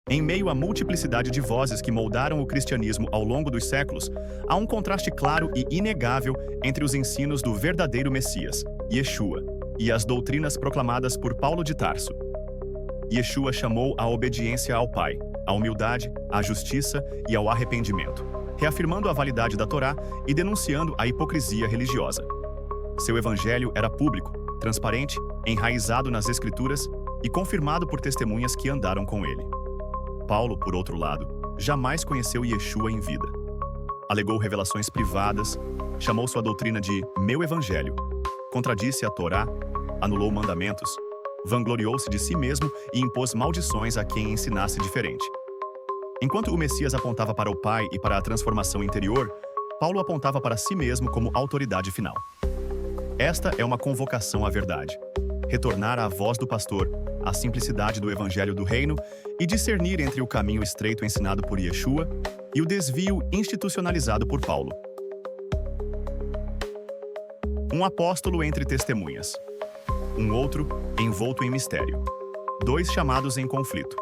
Em meio à multiplicidade de vozes que moldaram o cristianismo ao longo dos séculos, há um contraste claro e inegável entre os ensinos do verdadeiro Messias, Yeshua, e as doutrinas proclamadas por Paulo de Tarso. Yeshua chamou à obediência ao Pai, à humildade, à justiça e ao arrependimento, reafirmando a validade da Torá e denunciando a hipocrisia religiosa. Seu evangelho era público, transparente, enraizado nas Escrituras e confirmado por testemunhas que andaram com ele. Paulo, por outro lado, jamais conheceu Yeshua em vida. Alegou revelações privadas, chamou sua doutrina de meu evangelho, contradisse a Torá, anulou mandamentos, vangloriou-se de si mesmo e impôs maldições a quem ensinasse diferente. Enquanto o Messias apontava para o Pai e para a transformação interior, Paulo apontava para si mesmo como autoridade final. Esta é uma convocação à verdade. Retornar à voz do pastor, à simplicidade do evangelho do reino e discernir entre o caminho estreito ensinado por Yeshua e o desvio institucionalizado por Paulo. Um apóstolo entre testemunhas. Um outro envolto em mistério. Dois chamados em conflito.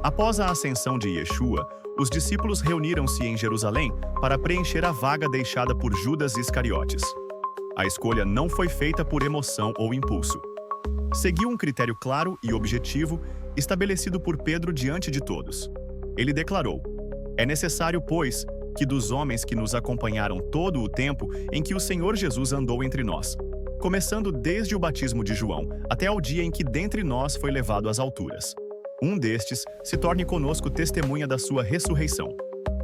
Após a ascensão de Yeshua, os discípulos reuniram-se em Jerusalém para preencher a vaga deixada por Judas Iscariotes. A escolha não foi feita por emoção ou impulso. Seguiu um critério claro e objetivo, estabelecido por Pedro diante de todos. Ele declarou: é necessário, pois, que dos homens que nos acompanharam todo o tempo em que o Senhor Jesus andou entre nós, começando desde o batismo de João até ao dia em que dentre nós foi levado às alturas, um destes se torne conosco testemunha da sua ressurreição.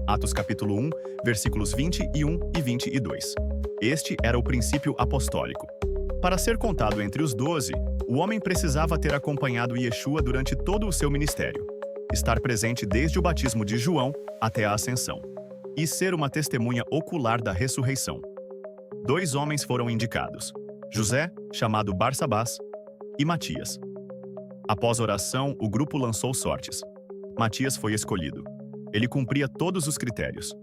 Atos capítulo 1, versículos 21 e 22. Este era o princípio apostólico. Para ser contado entre os 12, o homem precisava ter acompanhado Yeshua durante todo o seu ministério, estar presente desde o batismo de João até a ascensão, e ser uma testemunha ocular da ressurreição. Dois homens foram indicados: José, chamado Barsabás, e Matias. Após oração, o grupo lançou sortes. Matias foi escolhido. Ele cumpria todos os critérios.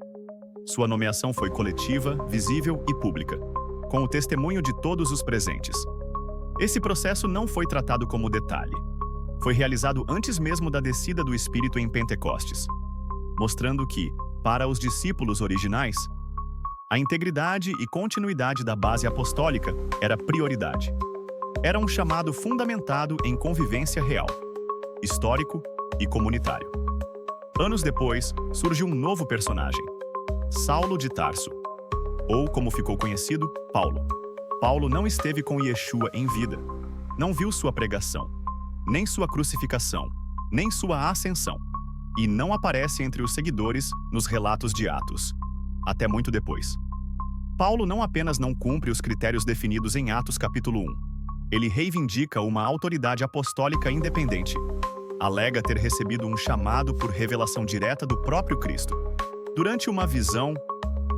Sua nomeação foi coletiva, visível e pública, com o testemunho de todos os presentes. Esse processo não foi tratado como detalhe. Foi realizado antes mesmo da descida do Espírito em Pentecostes, mostrando que, para os discípulos originais, a integridade e continuidade da base apostólica era prioridade. Era um chamado fundamentado em convivência real, histórico e comunitário. Anos depois, surge um novo personagem: Saulo de Tarso, ou como ficou conhecido, Paulo. Paulo não esteve com Yeshua em vida, não viu sua pregação, nem sua crucificação, nem sua ascensão, e não aparece entre os seguidores nos relatos de Atos, até muito depois. Paulo não apenas não cumpre os critérios definidos em Atos capítulo 1, ele reivindica uma autoridade apostólica independente. Alega ter recebido um chamado por revelação direta do próprio Cristo, durante uma visão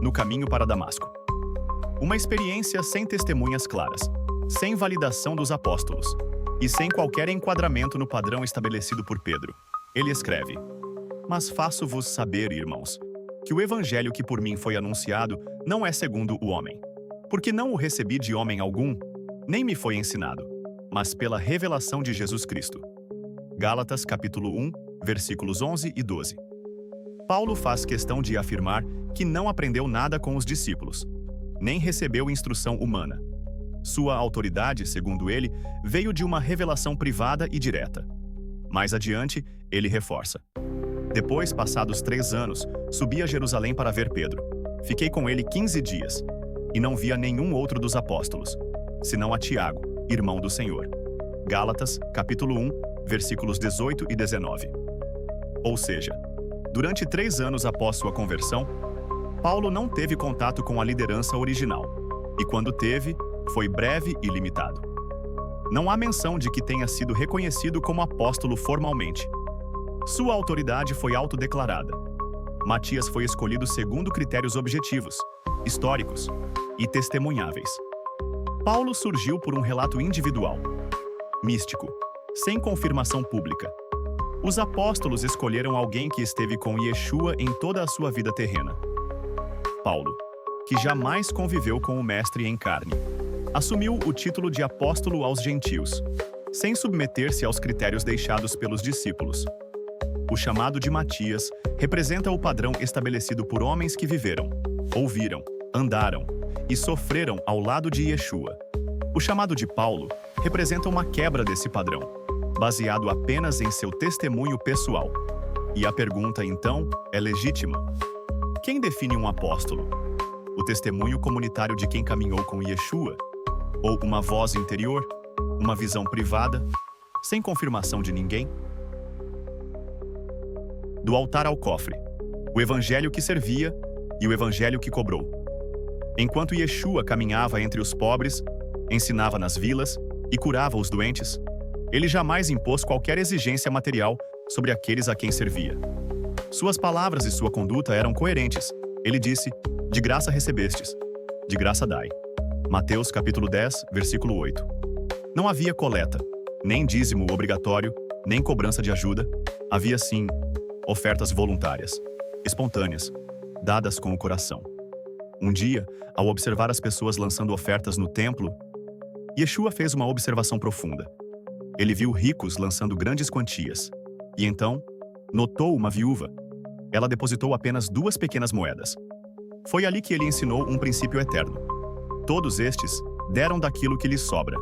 no caminho para Damasco. Uma experiência sem testemunhas claras, sem validação dos apóstolos e sem qualquer enquadramento no padrão estabelecido por Pedro. Ele escreve: mas faço-vos saber, irmãos, que o evangelho que por mim foi anunciado não é segundo o homem, porque não o recebi de homem algum, nem me foi ensinado, mas pela revelação de Jesus Cristo. Gálatas capítulo 1, versículos 11 e 12. Paulo faz questão de afirmar que não aprendeu nada com os discípulos, nem recebeu instrução humana. Sua autoridade, segundo ele, veio de uma revelação privada e direta. Mais adiante, ele reforça: depois, passados 3 anos, subi a Jerusalém para ver Pedro. Fiquei com ele 15 dias, e não via nenhum outro dos apóstolos, senão a Tiago, irmão do Senhor. Gálatas, capítulo 1, versículos 18 e 19. Ou seja, durante 3 anos após sua conversão, Paulo não teve contato com a liderança original, e quando teve, foi breve e limitado. Não há menção de que tenha sido reconhecido como apóstolo formalmente. Sua autoridade foi autodeclarada. Matias foi escolhido segundo critérios objetivos, históricos e testemunháveis. Paulo surgiu por um relato individual, místico, sem confirmação pública. Os apóstolos escolheram alguém que esteve com Yeshua em toda a sua vida terrena. Paulo, que jamais conviveu com o Mestre em carne, assumiu o título de apóstolo aos gentios, sem submeter-se aos critérios deixados pelos discípulos. o chamado de Matias representa o padrão estabelecido por homens que viveram, ouviram, andaram e sofreram ao lado de Yeshua. O chamado de Paulo representa uma quebra desse padrão, baseado apenas em seu testemunho pessoal. E a pergunta, então, é legítima. Quem define um apóstolo? O testemunho comunitário de quem caminhou com Yeshua? Ou uma voz interior? Uma visão privada? Sem confirmação de ninguém? Do altar ao cofre. O evangelho que servia e o evangelho que cobrou. Enquanto Yeshua caminhava entre os pobres, ensinava nas vilas e curava os doentes, ele jamais impôs qualquer exigência material sobre aqueles a quem servia. Suas palavras e sua conduta eram coerentes. Ele disse: "De graça recebestes, de graça dai." Mateus capítulo 10, versículo 8. Não havia coleta, nem dízimo obrigatório, nem cobrança de ajuda. Havia sim ofertas voluntárias, espontâneas, dadas com o coração. Um dia, ao observar as pessoas lançando ofertas no templo, Yeshua fez uma observação profunda. Ele viu ricos lançando grandes quantias. E então, notou uma viúva. Ela depositou apenas 2 pequenas moedas. Foi ali que ele ensinou um princípio eterno. Todos estes deram daquilo que lhes sobra.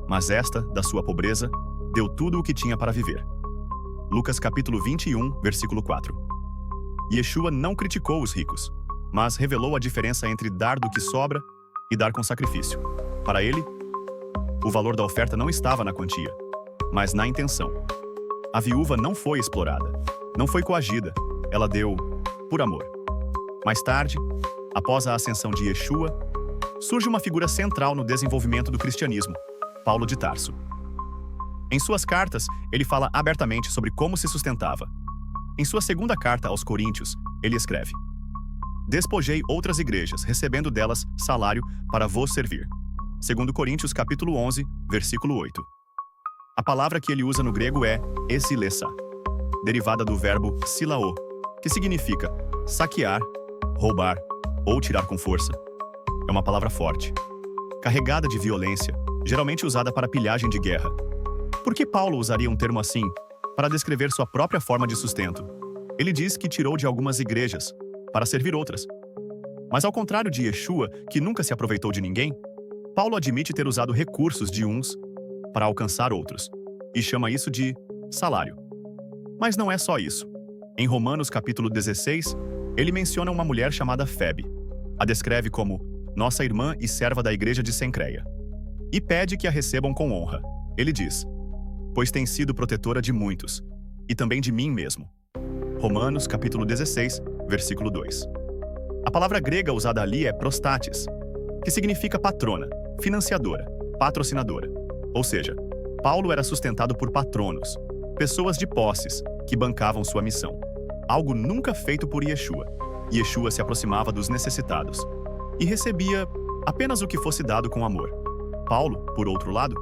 Mas esta, da sua pobreza, deu tudo o que tinha para viver. Lucas capítulo 21, versículo 4. Yeshua não criticou os ricos, mas revelou a diferença entre dar do que sobra e dar com sacrifício. Para ele, o valor da oferta não estava na quantia, mas na intenção. A viúva não foi explorada, não foi coagida, ela deu por amor. Mais tarde, após a ascensão de Yeshua, surge uma figura central no desenvolvimento do cristianismo, Paulo de Tarso. Em suas cartas, ele fala abertamente sobre como se sustentava. Em sua segunda carta aos Coríntios, ele escreve: "Despojei outras igrejas, recebendo delas salário para vos servir." 2 Coríntios capítulo 11, versículo 8. A palavra que ele usa no grego é esilessa, derivada do verbo silao, que significa saquear, roubar ou tirar com força. É uma palavra forte, carregada de violência, geralmente usada para pilhagem de guerra. Por que Paulo usaria um termo assim para descrever sua própria forma de sustento? Ele diz que tirou de algumas igrejas para servir outras. Mas ao contrário de Yeshua, que nunca se aproveitou de ninguém, Paulo admite ter usado recursos de uns para alcançar outros, e chama isso de salário. Mas não é só isso. Em Romanos capítulo 16, ele menciona uma mulher chamada Febe, a descreve como nossa irmã e serva da igreja de Sencreia, e pede que a recebam com honra. Ele diz: "Pois tem sido protetora de muitos, e também de mim mesmo." Romanos capítulo 16, versículo 2. A palavra grega usada ali é prostates, que significa patrona, financiadora, patrocinadora. Ou seja, Paulo era sustentado por patronos, pessoas de posses, que bancavam sua missão. Algo nunca feito por Yeshua. Yeshua se aproximava dos necessitados e recebia apenas o que fosse dado com amor. Paulo, por outro lado,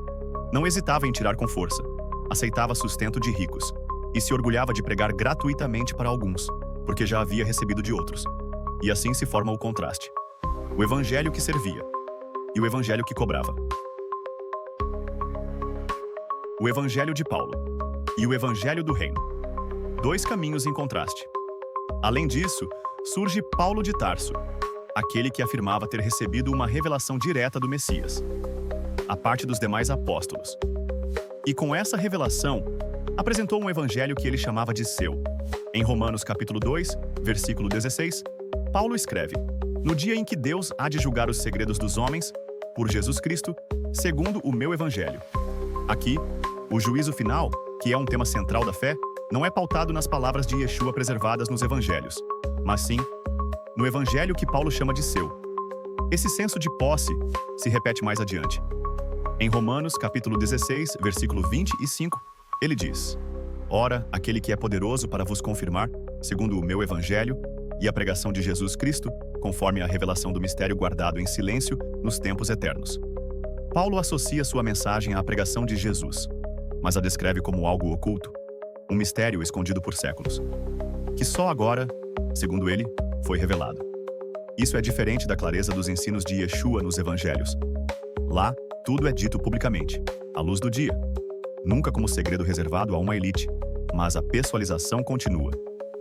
não hesitava em tirar com força, aceitava sustento de ricos e se orgulhava de pregar gratuitamente para alguns, porque já havia recebido de outros. E assim se forma o contraste: o evangelho que servia e o evangelho que cobrava. O evangelho de Paulo e o evangelho do reino. 2 caminhos em contraste. Além disso, surge Paulo de Tarso, aquele que afirmava ter recebido uma revelação direta do Messias, à parte dos demais apóstolos. E com essa revelação, apresentou um evangelho que ele chamava de seu. Em Romanos capítulo 2, versículo 16, Paulo escreve: "No dia em que Deus há de julgar os segredos dos homens, por Jesus Cristo, segundo o meu evangelho." Aqui, o juízo final, que é um tema central da fé, não é pautado nas palavras de Yeshua preservadas nos evangelhos, mas sim no evangelho que Paulo chama de seu. Esse senso de posse se repete mais adiante. Em Romanos capítulo 16, versículo 25, ele diz: "Ora, aquele que é poderoso para vos confirmar, segundo o meu evangelho, e a pregação de Jesus Cristo, conforme a revelação do mistério guardado em silêncio nos tempos eternos." Paulo associa sua mensagem à pregação de Jesus, mas a descreve como algo oculto, um mistério escondido por séculos, que só agora, segundo ele, foi revelado. Isso é diferente da clareza dos ensinos de Yeshua nos evangelhos. Lá, tudo é dito publicamente, à luz do dia, nunca como segredo reservado a uma elite, mas a pessoalização continua.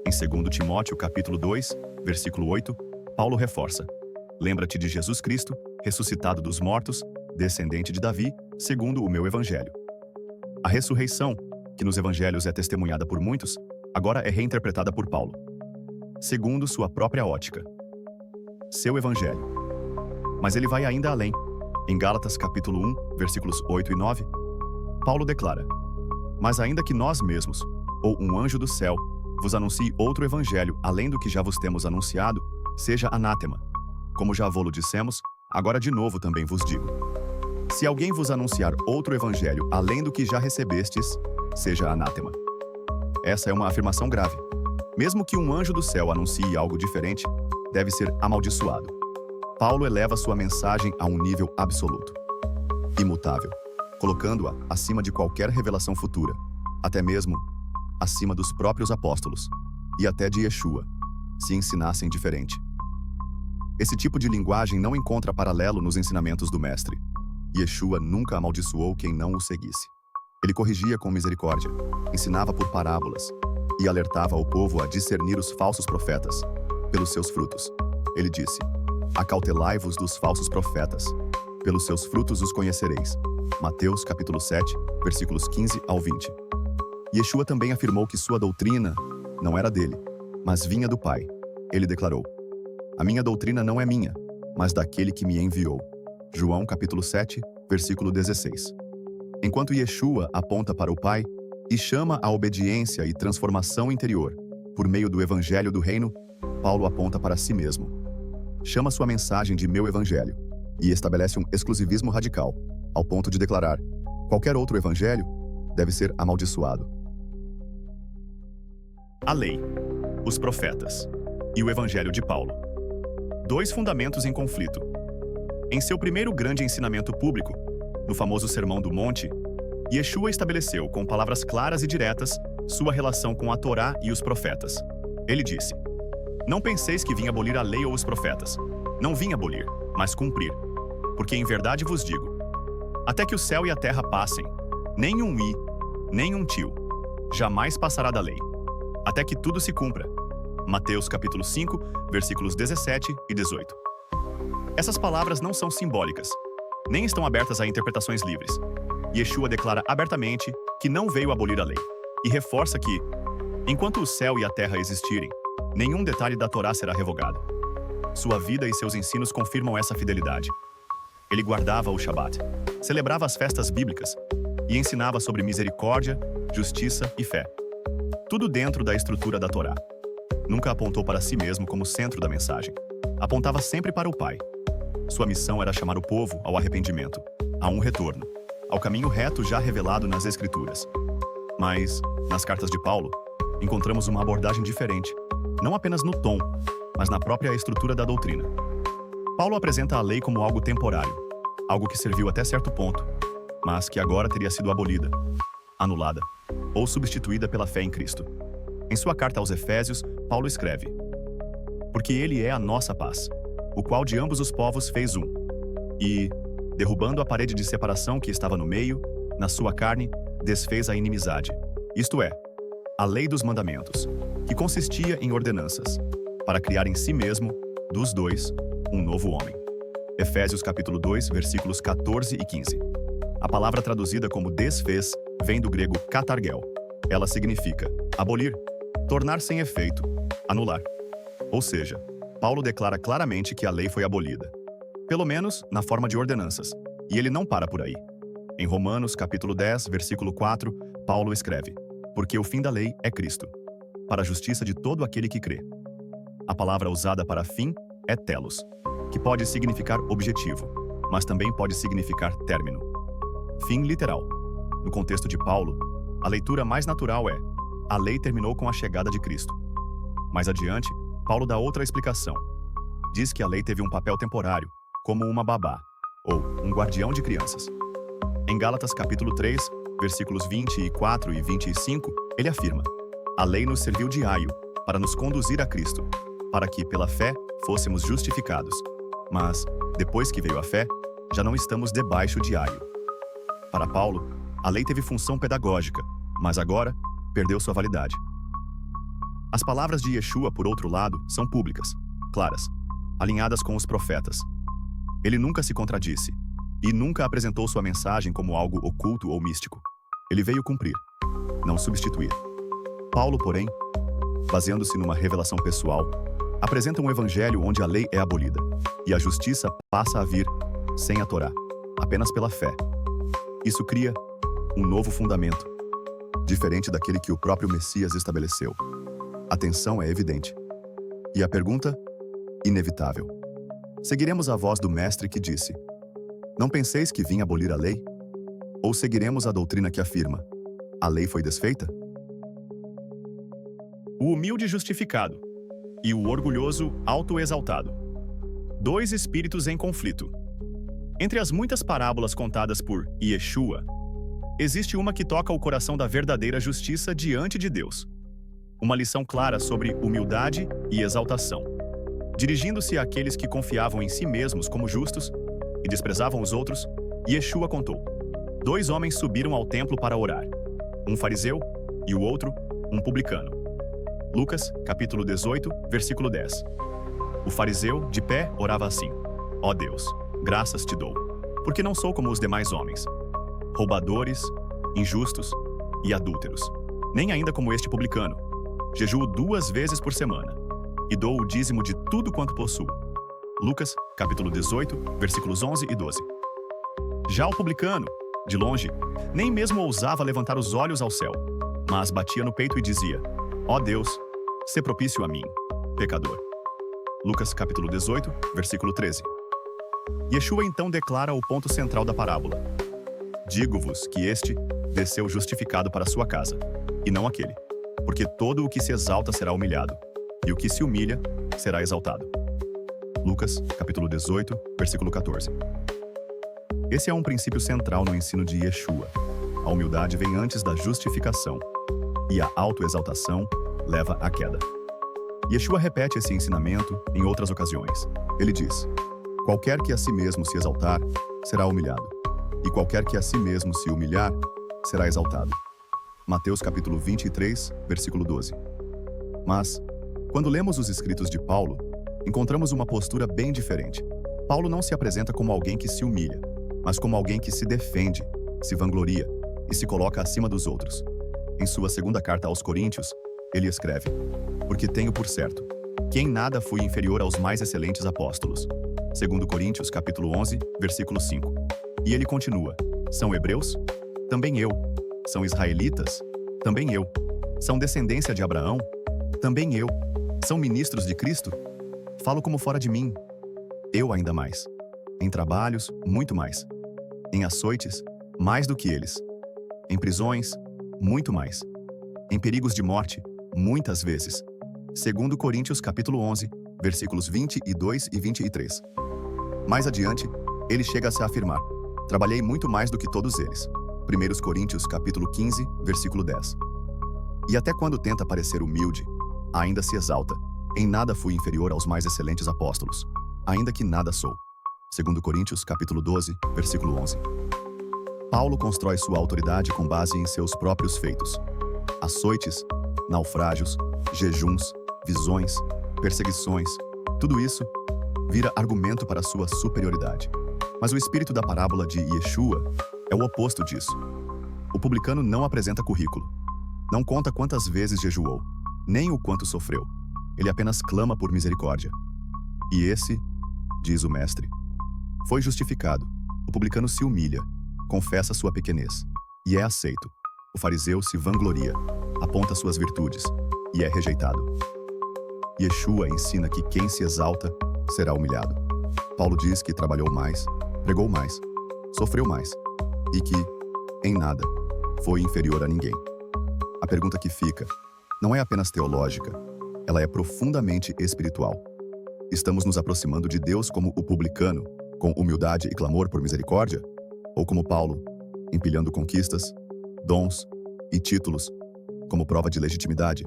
Em 2 Timóteo capítulo 2, versículo 8, Paulo reforça: lembra-te de Jesus Cristo, ressuscitado dos mortos, descendente de Davi, segundo o meu evangelho. A ressurreição, que nos evangelhos é testemunhada por muitos, agora é reinterpretada por Paulo, segundo sua própria ótica. Seu evangelho. Mas ele vai ainda além. Em Gálatas capítulo 1, versículos 8 e 9, Paulo declara: mas ainda que nós mesmos, ou um anjo do céu, vos anuncie outro evangelho além do que já vos temos anunciado, seja anátema. Como já vô-lo dissemos, agora de novo também vos digo. Se alguém vos anunciar outro evangelho além do que já recebestes, seja anátema. Essa é uma afirmação grave. Mesmo que um anjo do céu anuncie algo diferente, deve ser amaldiçoado. Paulo eleva sua mensagem a um nível absoluto, imutável, colocando-a acima de qualquer revelação futura, até mesmo acima dos próprios apóstolos, e até de Yeshua, se ensinassem diferente. Esse tipo de linguagem não encontra paralelo nos ensinamentos do Mestre. Yeshua nunca amaldiçoou quem não o seguisse. Ele corrigia com misericórdia, ensinava por parábolas e alertava o povo a discernir os falsos profetas pelos seus frutos. Ele disse: acautelai-vos dos falsos profetas, pelos seus frutos os conhecereis. Mateus capítulo 7, versículos 15 ao 20. Yeshua também afirmou que sua doutrina não era dele, mas vinha do Pai. Ele declarou: a minha doutrina não é minha, mas daquele que me enviou. João capítulo 7, versículo 16. Enquanto Yeshua aponta para o Pai e chama a obediência e transformação interior por meio do evangelho do reino, Paulo aponta para si mesmo. Chama sua mensagem de meu evangelho e estabelece um exclusivismo radical, ao ponto de declarar: qualquer outro evangelho deve ser amaldiçoado. A lei, os profetas e o evangelho de Paulo. Dois fundamentos em conflito. Em seu primeiro grande ensinamento público, no famoso Sermão do Monte, Yeshua estabeleceu, com palavras claras e diretas, sua relação com a Torá e os profetas. Ele disse: não penseis que vim abolir a lei ou os profetas. Não vim abolir, mas cumprir. Porque em verdade vos digo, até que o céu e a terra passem, nem um i, nem um tio, jamais passará da lei, até que tudo se cumpra. Mateus capítulo 5, versículos 17 e 18. Essas palavras não são simbólicas, nem estão abertas a interpretações livres. Yeshua declara abertamente que não veio abolir a lei, e reforça que, enquanto o céu e a terra existirem, nenhum detalhe da Torá será revogado. Sua vida e seus ensinos confirmam essa fidelidade. Ele guardava o Shabat, celebrava as festas bíblicas e ensinava sobre misericórdia, justiça e fé. Tudo dentro da estrutura da Torá. Nunca apontou para si mesmo como centro da mensagem. Apontava sempre para o Pai. Sua missão era chamar o povo ao arrependimento, a um retorno, ao caminho reto já revelado nas Escrituras. Mas, nas cartas de Paulo, encontramos uma abordagem diferente, não apenas no tom, mas na própria estrutura da doutrina. Paulo apresenta a lei como algo temporário, algo que serviu até certo ponto, mas que agora teria sido abolida, anulada ou substituída pela fé em Cristo. Em sua carta aos Efésios, Paulo escreve: porque ele é a nossa paz, o qual de ambos os povos fez um, e, derrubando a parede de separação que estava no meio, na sua carne, desfez a inimizade, isto é, a lei dos mandamentos, que consistia em ordenanças, para criar em si mesmo, dos dois, um novo homem. Efésios capítulo 2, versículos 14 e 15. A palavra traduzida como desfez vem do grego katargel. Ela significa abolir, tornar sem efeito, anular. Ou seja, Paulo declara claramente que a lei foi abolida, pelo menos na forma de ordenanças, e ele não para por aí. Em Romanos capítulo 10, versículo 4, Paulo escreve: porque o fim da lei é Cristo, para a justiça de todo aquele que crê. A palavra usada para fim é telos, que pode significar objetivo, mas também pode significar término. Fim literal. No contexto de Paulo, a leitura mais natural é: a lei terminou com a chegada de Cristo. Mais adiante, Paulo dá outra explicação. Diz que a lei teve um papel temporário, como uma babá, ou um guardião de crianças. Em Gálatas capítulo 3, versículos 24 e 25, ele afirma: a lei nos serviu de aio, para nos conduzir a Cristo, para que, pela fé, fôssemos justificados. Mas, depois que veio a fé, já não estamos debaixo de aio. Para Paulo, a lei teve função pedagógica, mas agora, perdeu sua validade. As palavras de Yeshua, por outro lado, são públicas, claras, alinhadas com os profetas. Ele nunca se contradisse e nunca apresentou sua mensagem como algo oculto ou místico. Ele veio cumprir, não substituir. Paulo, porém, baseando-se numa revelação pessoal, apresenta um evangelho onde a lei é abolida e a justiça passa a vir sem a Torá, apenas pela fé. Isso cria um novo fundamento, diferente daquele que o próprio Messias estabeleceu. A tensão é evidente. E a pergunta? Inevitável. Seguiremos a voz do Mestre que disse: Não penseis que vim abolir a lei? Ou seguiremos a doutrina que afirma: a lei foi desfeita? O humilde justificado e o orgulhoso autoexaltado. Dois espíritos em conflito. Entre as muitas parábolas contadas por Yeshua, existe uma que toca o coração da verdadeira justiça diante de Deus. Uma lição clara sobre humildade e exaltação. Dirigindo-se àqueles que confiavam em si mesmos como justos e desprezavam os outros, Yeshua contou: 2 homens subiram ao templo para orar, um fariseu e o outro, um publicano. Lucas, capítulo 18, versículo 10. O fariseu, de pé, orava assim: Ó Deus, graças te dou, porque não sou como os demais homens, roubadores, injustos e adúlteros, nem ainda como este publicano. Jejuo 2 vezes por semana e dou o dízimo de tudo quanto possuo. Lucas, capítulo 18, versículos 11 e 12. Já o publicano, de longe, nem mesmo ousava levantar os olhos ao céu, mas batia no peito e dizia: Ó Deus, sê propício a mim, pecador. Lucas, capítulo 18, versículo 13. Yeshua então declara o ponto central da parábola: Digo-vos que este desceu justificado para sua casa, e não aquele, porque todo o que se exalta será humilhado, e o que se humilha será exaltado. Lucas, capítulo 18, versículo 14. Esse é um princípio central no ensino de Yeshua. A humildade vem antes da justificação, e a autoexaltação leva à queda. Yeshua repete esse ensinamento em outras ocasiões. Ele diz: Qualquer que a si mesmo se exaltar, será humilhado, e qualquer que a si mesmo se humilhar, será exaltado. Mateus capítulo 23, versículo 12. Mas, quando lemos os escritos de Paulo, encontramos uma postura bem diferente. Paulo não se apresenta como alguém que se humilha, mas como alguém que se defende, se vangloria e se coloca acima dos outros. Em sua segunda carta aos Coríntios, ele escreve: Porque tenho por certo que em nada fui inferior aos mais excelentes apóstolos. 2 Coríntios capítulo 11, versículo 5. E ele continua: São hebreus? Também eu. São israelitas? Também eu. São descendência de Abraão? Também eu. São ministros de Cristo? Falo como fora de mim. Eu ainda mais. Em trabalhos, muito mais. Em açoites, mais do que eles. Em prisões, muito mais. Em perigos de morte, muitas vezes. 2 Coríntios capítulo 11, versículos 22 e 23. Mais adiante, ele chega a se afirmar: Trabalhei muito mais do que todos eles. 1 Coríntios capítulo 15, versículo 10. E até quando tenta parecer humilde, ainda se exalta: Em nada fui inferior aos mais excelentes apóstolos, ainda que nada sou. 2 Coríntios capítulo 12, versículo 11. Paulo constrói sua autoridade com base em seus próprios feitos. Açoites, naufrágios, jejuns, visões, perseguições, tudo isso vira argumento para sua superioridade. Mas o espírito da parábola de Yeshua é o oposto disso. O publicano não apresenta currículo. Não conta quantas vezes jejuou, nem o quanto sofreu. Ele apenas clama por misericórdia. E esse, diz o mestre, foi justificado. O publicano se humilha, confessa sua pequenez, e é aceito. O fariseu se vangloria, aponta suas virtudes, e é rejeitado. Yeshua ensina que quem se exalta será humilhado. Paulo diz que trabalhou mais, pregou mais, sofreu mais, e que, em nada, foi inferior a ninguém. A pergunta que fica não é apenas teológica, ela é profundamente espiritual. Estamos nos aproximando de Deus como o publicano, com humildade e clamor por misericórdia? Ou como Paulo, empilhando conquistas, dons e títulos como prova de legitimidade?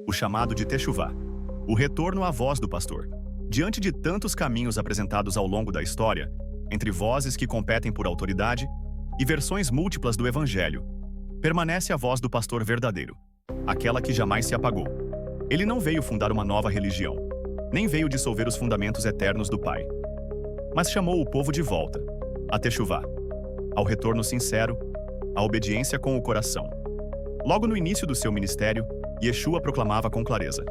O chamado de Teshuvá, o retorno à voz do pastor. Diante de tantos caminhos apresentados ao longo da história, entre vozes que competem por autoridade e versões múltiplas do Evangelho, Permanece a voz do pastor verdadeiro, aquela que jamais se apagou. Ele não veio fundar uma nova religião, nem veio dissolver os fundamentos eternos do Pai, mas chamou o povo de volta, a Techuvá, ao retorno sincero, à obediência com o coração. Logo no início do seu ministério, Yeshua proclamava com clareza: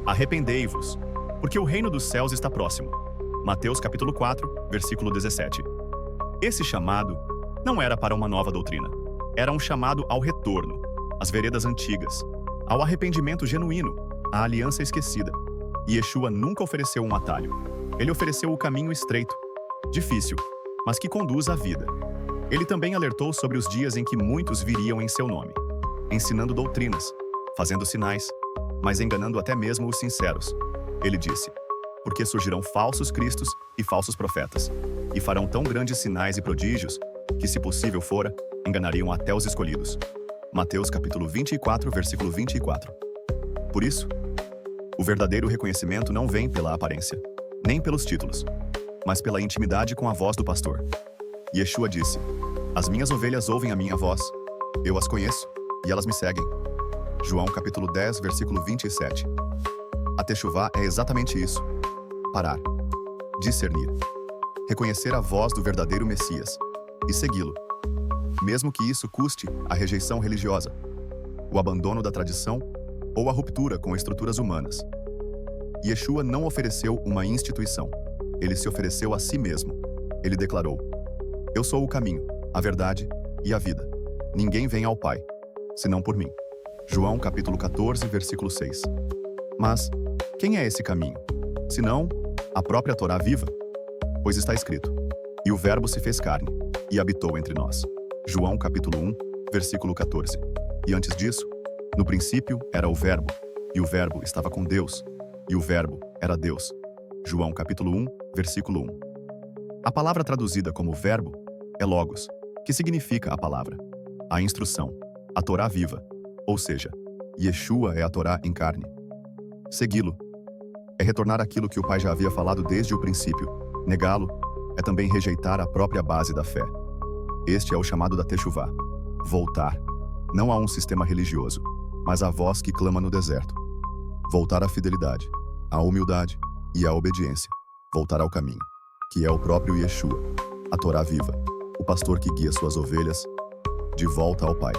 arrependei-vos, porque o reino dos céus está próximo. Mateus capítulo 4, versículo 17. Esse chamado não era para uma nova doutrina. Era um chamado ao retorno, às veredas antigas, ao arrependimento genuíno, à aliança esquecida. E Yeshua nunca ofereceu um atalho. Ele ofereceu o caminho estreito, difícil, mas que conduz à vida. Ele também alertou sobre os dias em que muitos viriam em seu nome, ensinando doutrinas, fazendo sinais, mas enganando até mesmo os sinceros. Ele disse: porque surgirão falsos cristos e falsos profetas, e farão tão grandes sinais e prodígios, que, se possível fora, enganariam até os escolhidos. Mateus capítulo 24, versículo 24. Por isso, o verdadeiro reconhecimento não vem pela aparência, nem pelos títulos, mas pela intimidade com a voz do pastor. Yeshua disse: as minhas ovelhas ouvem a minha voz, eu as conheço, e elas me seguem. João capítulo 10, versículo 27. A Techuvá é exatamente isso: parar, discernir, reconhecer a voz do verdadeiro Messias e segui-lo, mesmo que isso custe a rejeição religiosa, o abandono da tradição ou a ruptura com estruturas humanas. Yeshua não ofereceu uma instituição, ele se ofereceu a si mesmo. Ele declarou: eu sou o caminho, a verdade e a vida. Ninguém vem ao Pai, senão por mim. João capítulo 14, versículo 6. Mas quem é esse caminho, senão a própria Torá viva? Pois está escrito: e o Verbo se fez carne e habitou entre nós. João capítulo 1, versículo 14. E antes disso, no princípio era o Verbo, e o Verbo estava com Deus, e o Verbo era Deus. João capítulo 1, versículo 1. A palavra traduzida como verbo é logos, que significa a palavra, a instrução, a Torá viva, ou seja, Yeshua é a Torá em carne. Segui-lo é retornar aquilo que o Pai já havia falado desde o princípio. Negá-lo é também rejeitar a própria base da fé. Este é o chamado da Techuvá: voltar, não a um sistema religioso, mas à voz que clama no deserto. Voltar à fidelidade, à humildade e à obediência. Voltar ao caminho, que é o próprio Yeshua, a Torá viva, o pastor que guia suas ovelhas de volta ao Pai.